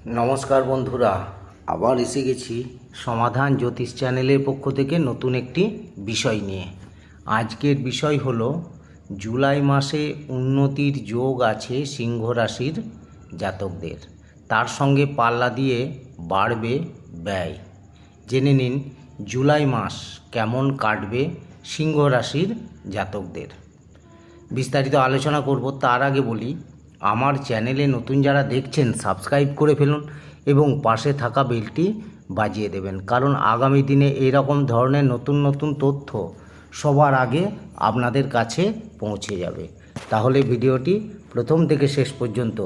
নমস্কার বন্ধুরা, আবার এসে গেছি সমাধান জ্যোতিষ চ্যানেলের পক্ষ থেকে নতুন একটি বিষয় নিয়ে। আজকের বিষয় হলো জুলাই মাসে উন্নতির যোগ আছে সিংহ রাশির জাতকদের, তার সঙ্গে পাল্লা দিয়ে বাড়বে ব্যয়। জেনে নিন জুলাই মাস কেমন কাটবে সিংহ রাশির জাতকদের। বিস্তারিত আলোচনা করব। তার আগে বলি, আমার চ্যানেলে নতুন যারা দেখছেন সাবস্ক্রাইব করে ফেলুন এবং পাশে থাকা বেলটি বাজিয়ে দেবেন, কারণ আগামী দিনে এরকম ধরনের নতুন নতুন তথ্য সবার আগে আপনাদের কাছে পৌঁছে যাবে। তাহলে ভিডিওটি প্রথম থেকে শেষ পর্যন্ত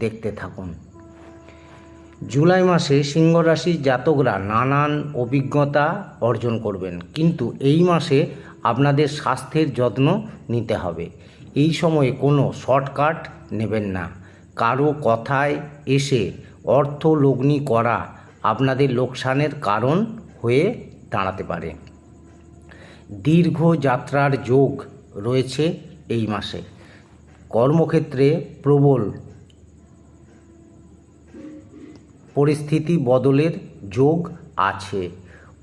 দেখতে থাকুন। জুলাই মাসে সিংহ রাশির জাতকরা নানান অভিজ্ঞতা অর্জন করবেন, কিন্তু এই মাসে আপনাদের স্বাস্থ্যের যত্ন নিতে হবে। এই সময়ে কোনো শর্টকাট নেবেন না। কারো কথায় এসে অর্থ লগ্নি করা আপনাদের লোকসানের কারণ হয়ে দাঁড়াতে পারে। দীর্ঘ যাত্রার যোগ রয়েছে এই মাসে। কর্মক্ষেত্রে প্রবল পরিস্থিতি বদলের যোগ আছে।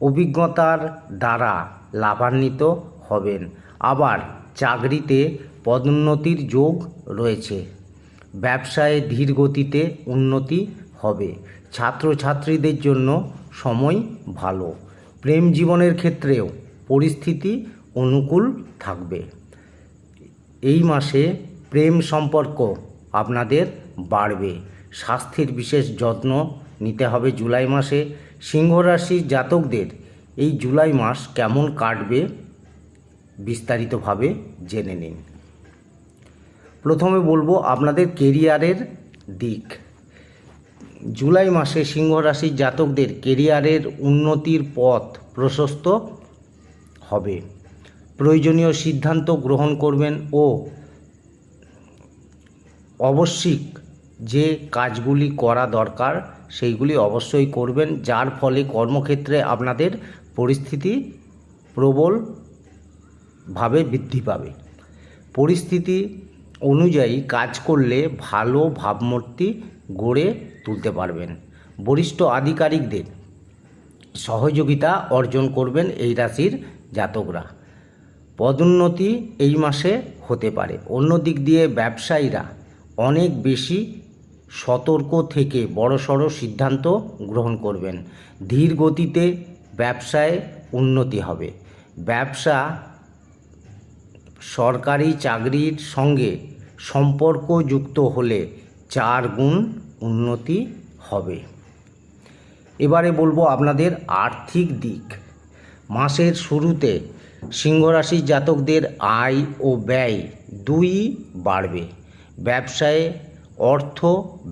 অভিজ্ঞতার দ্বারা লাভান্বিত হবেন। আবার চাকরিতে পদোন্নতির যোগ রয়েছে। ব্যবসায় ধীর গতিতে উন্নতি হবে। ছাত্রছাত্রীদের জন্য সময় ভালো। প্রেম জীবনের ক্ষেত্রেও পরিস্থিতি অনুকূল থাকবে। এই মাসে প্রেম সম্পর্ক আপনাদের বাড়বে। স্বাস্থ্যের বিশেষ যত্ন নিতে হবে জুলাই মাসে। সিংহ রাশির জাতকদের এই জুলাই মাস কেমন কাটবে বিস্তারিতভাবে জেনে নিন। প্রথমে বলবো আপনাদের কেরিয়ারের দিক। জুলাই মাসে সিংহ রাশির জাতকদের কেরিয়ারের উন্নতির পথ প্রশস্ত হবে। প্রয়োজনীয় সিদ্ধান্ত গ্রহণ করবেন ও আবশ্যিক যে কাজগুলি করা দরকার সেইগুলি অবশ্যই করবেন, যার ফলে কর্মক্ষেত্রে আপনাদের পরিস্থিতি প্রবলভাবে বৃদ্ধি পাবে। পরিস্থিতি অনুযায়ী কাজ করলে ভালো ভাবমূর্তি গড়ে তুলতে পারবেন। বরিষ্ঠ আধিকারিকদের সহযোগিতা অর্জন করবেন এই রাশির জাতকরা। পদোন্নতি এই মাসে হতে পারে। অন্য দিক দিয়ে ব্যবসায়ীরা অনেক বেশি সতর্ক থেকে বড়সড় সিদ্ধান্ত গ্রহণ করবেন। ধীর গতিতে ব্যবসায় উন্নতি হবে। ব্যবসা সরকারি চাকরির সঙ্গে সম্পর্কযুক্ত হলে 4 গুণ উন্নতি হবে। এবারে বলবো আপনাদের আর্থিক দিক। মাসের শুরুতে সিংহ রাশির জাতকদের আয় ও ব্যয় দুই বাড়বে। ব্যবসায়ে অর্থ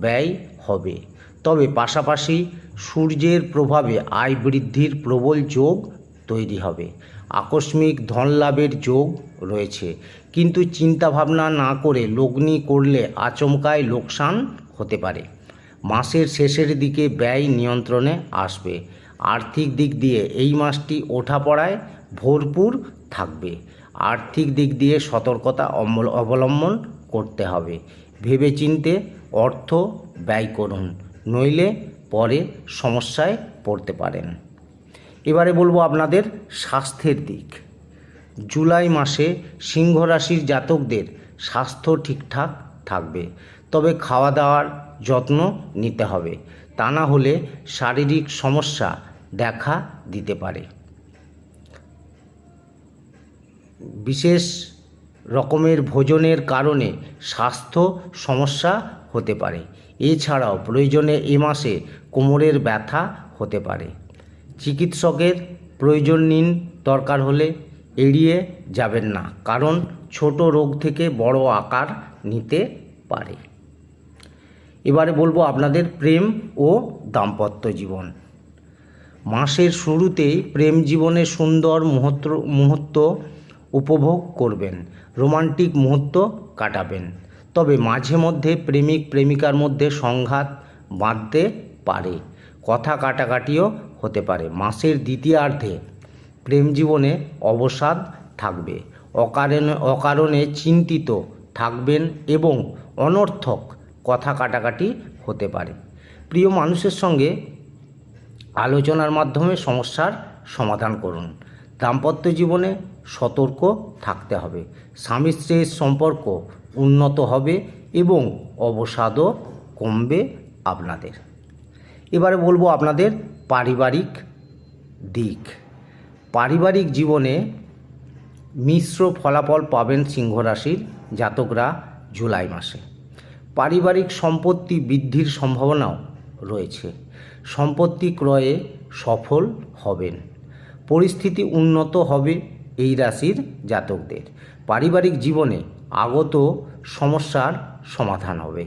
ব্যয় হবে, তবে পাশাপাশি সূর্যের প্রভাবে আয় বৃদ্ধির প্রবল যোগ তৈরি হবে। আকস্মিক ধনলাভের যোগ রয়েছে, কিন্তু চিন্তাভাবনা না করে লগ্নি করলে আচমকায় লোকসান হতে পারে। মাসের শেষের দিকে ব্যয় নিয়ন্ত্রণে আসবে। আর্থিক দিক দিয়ে এই মাসটি ওঠাপড়ায় ভরপুর থাকবে। আর্থিক দিক দিয়ে সতর্কতা অবলম্বন করতে হবে। ভেবেচিন্তে অর্থ ব্যয় করুন, নইলে পরে সমস্যায় পড়তে পারেন। এবারে বলবো আপনাদের স্বাস্থ্যের দিক। জুলাই মাসে সিংহ রাশির জাতকদের স্বাস্থ্য ঠিকঠাক থাকবে, তবে খাওয়া দাওয়ার যত্ন নিতে হবে, তা না হলে শারীরিক সমস্যা দেখা দিতে পারে। বিশেষ রকমের ভোজনের কারণে স্বাস্থ্য সমস্যা হতে পারে। এছাড়াও প্রয়োজনে এ মাসে কোমরের ব্যথা হতে পারে। চিকিৎসকের প্রয়োজন নিন, দরকার হলে এড়িয়ে যাবেন না, কারণ ছোট রোগ থেকে বড় আকার নিতে পারে। এবারে বলবো আপনাদের প্রেম ও দাম্পত্য জীবন। মাসের শুরুতেই প্রেম জীবনে সুন্দর মুহূর্ত উপভোগ করবেন, রোমান্টিক মুহূর্ত কাটাবেন, তবে মাঝে মধ্যে প্রেমিক প্রেমিকার মধ্যে সংঘাত বাঁধতে পারে। কথা কাটাকাটিও হতে পারে। মাসের দ্বিতীয়ার্ধে প্রেম জীবনে অবসাদ থাকবে। অকারণে চিন্তিত থাকবেন এবং অনর্থক কথা কাটাকাটি হতে পারে। প্রিয় মানুষের সঙ্গে আলোচনার মাধ্যমে সমস্যার সমাধান করুন। দাম্পত্য জীবনে সতর্ক থাকতে হবে। স্বামী স্ত্রীর সম্পর্ক উন্নত হবে এবং অবসাদও কমবে আপনাদের। এবারে বলবো আপনাদের পারিবারিক দিক। পারিবারিক জীবনে মিশ্র ফলাফল পাবেন সিংহ রাশির জাতকরা জুলাই মাসে। পারিবারিক সম্পত্তি বৃদ্ধির সম্ভাবনাও রয়েছে। সম্পত্তি ক্রয়ে সফল হবেন। পরিস্থিতি উন্নত হবে এই রাশির জাতকদের। পারিবারিক জীবনে আগত সমস্যার সমাধান হবে।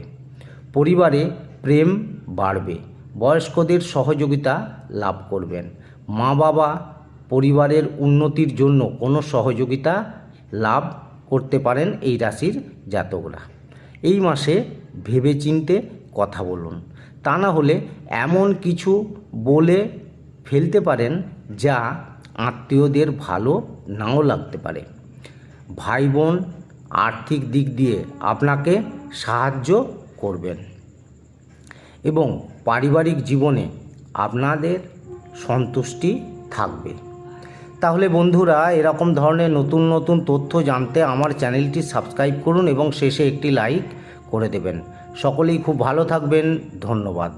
পরিবারে প্রেম বাড়বে। বয়স্কদের সহযোগিতা লাভ করবেন। মা বাবা পরিবারের উন্নতির জন্য কোনো সহযোগিতা লাভ করতে পারেন এই রাশির জাতকরা। এই মাসে ভেবেচিন্তে কথা বলুন, তা না হলে এমন কিছু বলে ফেলতে পারেন যা আত্মীয়দের ভালো নাও লাগতে পারে। ভাই বোন আর্থিক দিক দিয়ে আপনাকে সাহায্য করবেন এবং পারিবারিক জীবনে আপনাদের সন্তুষ্টি থাকবে। তাহলে বন্ধুরা, এরকম ধরনের নতুন নতুন তথ্য জানতে আমার চ্যানেলটি সাবস্ক্রাইব করুন এবং শেষে একটি লাইক করে দেবেন। সকলেই খুব ভালো থাকবেন। ধন্যবাদ।